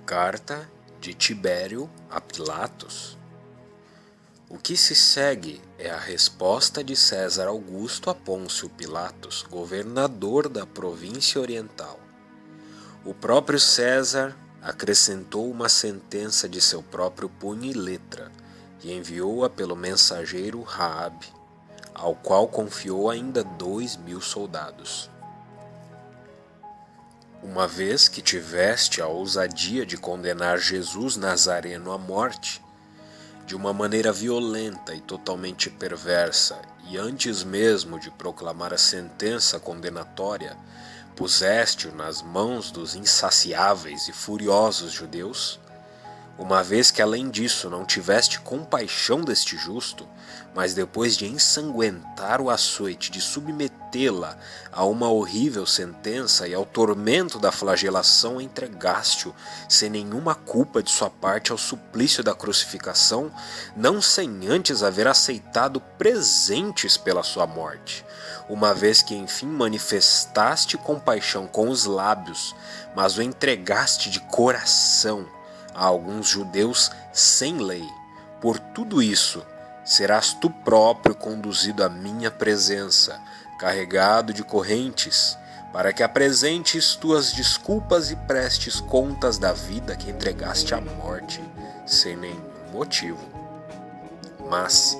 Carta de Tibério a Pilatos. O que se segue é a resposta de César Augusto a Pôncio Pilatos, governador da província oriental. O próprio César acrescentou uma sentença de seu próprio punho e letra e enviou-a pelo mensageiro Raabe, ao qual confiou ainda 2.000 soldados. Uma vez que tiveste a ousadia de condenar Jesus Nazareno à morte, de uma maneira violenta e totalmente perversa, e antes mesmo de proclamar a sentença condenatória, puseste-o nas mãos dos insaciáveis e furiosos judeus, uma vez que além disso não tiveste compaixão deste justo, mas depois de ensanguentar o açoite, de submetê-la a uma horrível sentença e ao tormento da flagelação, entregaste-o, sem nenhuma culpa de sua parte, ao suplício da crucificação, não sem antes haver aceitado presentes pela sua morte, uma vez que enfim manifestaste compaixão com os lábios, mas o entregaste de coração a alguns judeus sem lei. Por tudo isso, serás tu próprio conduzido à minha presença, carregado de correntes, para que apresentes tuas desculpas e prestes contas da vida que entregaste à morte, sem nenhum motivo. Mas,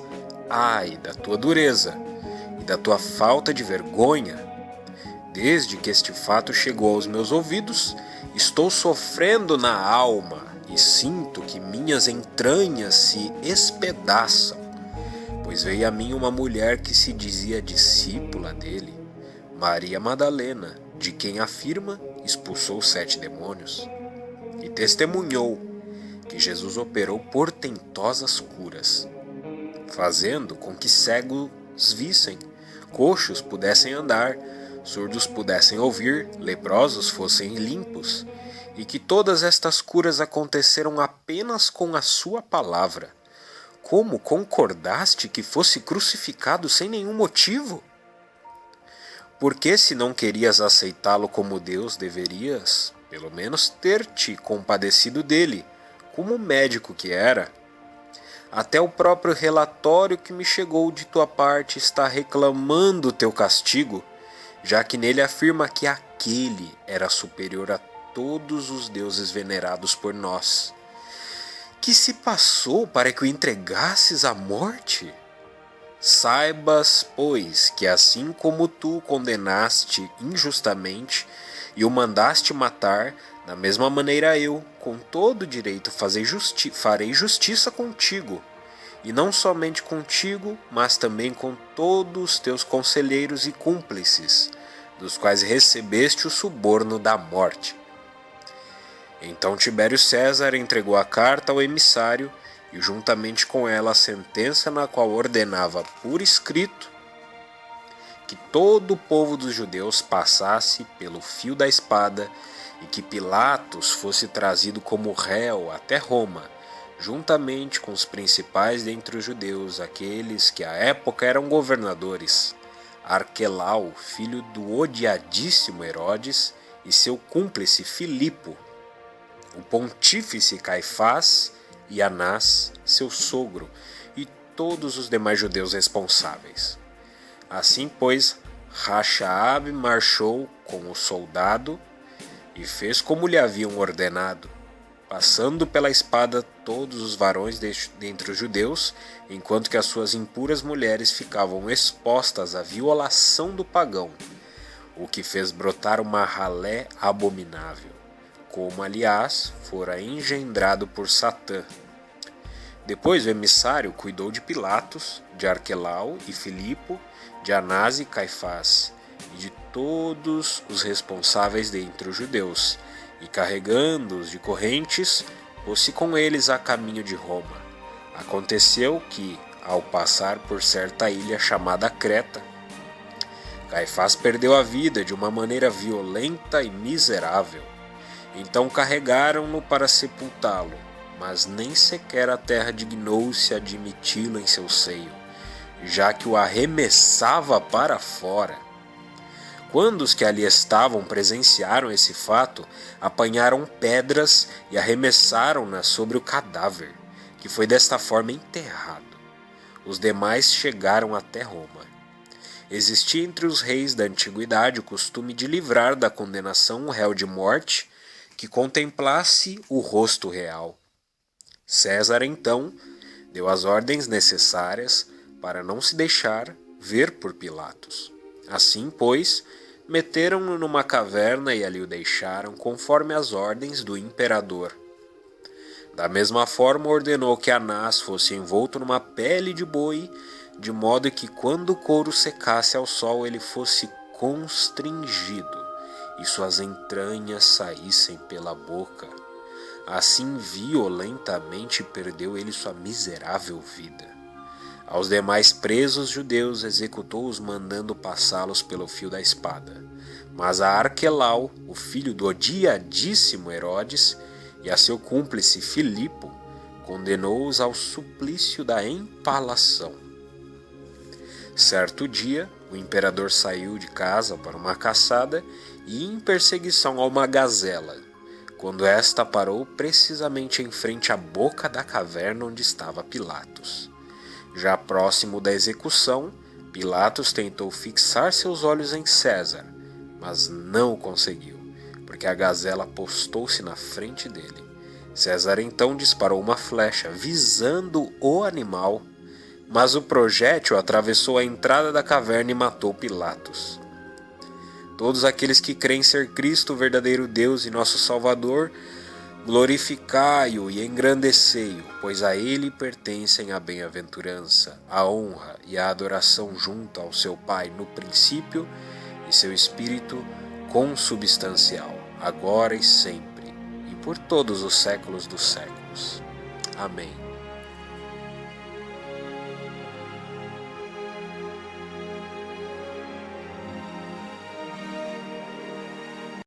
ai da tua dureza e da tua falta de vergonha! Desde que este fato chegou aos meus ouvidos, estou sofrendo na alma e sinto que minhas entranhas se espedaçam, pois veio a mim uma mulher que se dizia discípula dele, Maria Madalena, de quem afirma expulsou 7 demônios, e testemunhou que Jesus operou portentosas curas, fazendo com que cegos vissem, coxos pudessem andar, surdos pudessem ouvir, leprosos fossem limpos, e que todas estas curas aconteceram apenas com a sua palavra. Como concordaste que fosse crucificado sem nenhum motivo? Porque se não querias aceitá-lo como Deus, deverias, pelo menos, ter-te compadecido dele, como médico que era. Até o próprio relatório que me chegou de tua parte está reclamando teu castigo, já que nele afirma que aquele era superior a todos os deuses venerados por nós. Que se passou para que o entregasses à morte? Saibas, pois, que assim como tu condenaste injustamente e o mandaste matar, da mesma maneira eu, com todo direito, farei justiça contigo, e não somente contigo, mas também com todos os teus conselheiros e cúmplices, dos quais recebeste o suborno da morte. Então Tibério César entregou a carta ao emissário e juntamente com ela a sentença na qual ordenava por escrito que todo o povo dos judeus passasse pelo fio da espada e que Pilatos fosse trazido como réu até Roma, juntamente com os principais dentre os judeus, aqueles que à época eram governadores, Arquelau, filho do odiadíssimo Herodes, e seu cúmplice Filipo, o pontífice Caifás, e Anás, seu sogro, e todos os demais judeus responsáveis. Assim, pois, Rachaabe marchou com o soldado e fez como lhe haviam ordenado, passando pela espada todos os varões dentre os judeus, enquanto que as suas impuras mulheres ficavam expostas à violação do pagão, o que fez brotar uma ralé abominável, como aliás fora engendrado por Satã. Depois o emissário cuidou de Pilatos, de Arquelau e Filipo, de Anás e Caifás, e de todos os responsáveis dentre os judeus, e carregando-os de correntes, pôs-se com eles a caminho de Roma. Aconteceu que, ao passar por certa ilha chamada Creta, Caifás perdeu a vida de uma maneira violenta e miserável. Então carregaram-no para sepultá-lo, mas nem sequer a terra dignou-se admiti-lo em seu seio, já que o arremessava para fora. Quando os que ali estavam presenciaram esse fato, apanharam pedras e arremessaram-nas sobre o cadáver, que foi desta forma enterrado. Os demais chegaram até Roma. Existia entre os reis da antiguidade o costume de livrar da condenação um réu de morte que contemplasse o rosto real. César, então, deu as ordens necessárias para não se deixar ver por Pilatos. Assim, pois, meteram-no numa caverna e ali o deixaram, conforme as ordens do imperador. Da mesma forma, ordenou que Anás fosse envolto numa pele de boi, de modo que, quando o couro secasse ao sol, ele fosse constringido e suas entranhas saíssem pela boca. Assim, violentamente perdeu ele sua miserável vida. Aos demais presos judeus executou-os, mandando passá-los pelo fio da espada. Mas a Arquelau, o filho do odiadíssimo Herodes, e a seu cúmplice Filipo, condenou-os ao suplício da empalação. Certo dia, o imperador saiu de casa para uma caçada e em perseguição a uma gazela, quando esta parou precisamente em frente à boca da caverna onde estava Pilatos. Já próximo da execução, Pilatos tentou fixar seus olhos em César, mas não conseguiu, porque a gazela postou-se na frente dele. César então disparou uma flecha, visando o animal, mas o projétil atravessou a entrada da caverna e matou Pilatos. Todos aqueles que creem ser Cristo, o verdadeiro Deus e nosso Salvador, glorificai-o e engrandecei-o, pois a ele pertencem a bem-aventurança, a honra e a adoração junto ao seu Pai no princípio e seu Espírito consubstancial, agora e sempre, e por todos os séculos dos séculos. Amém.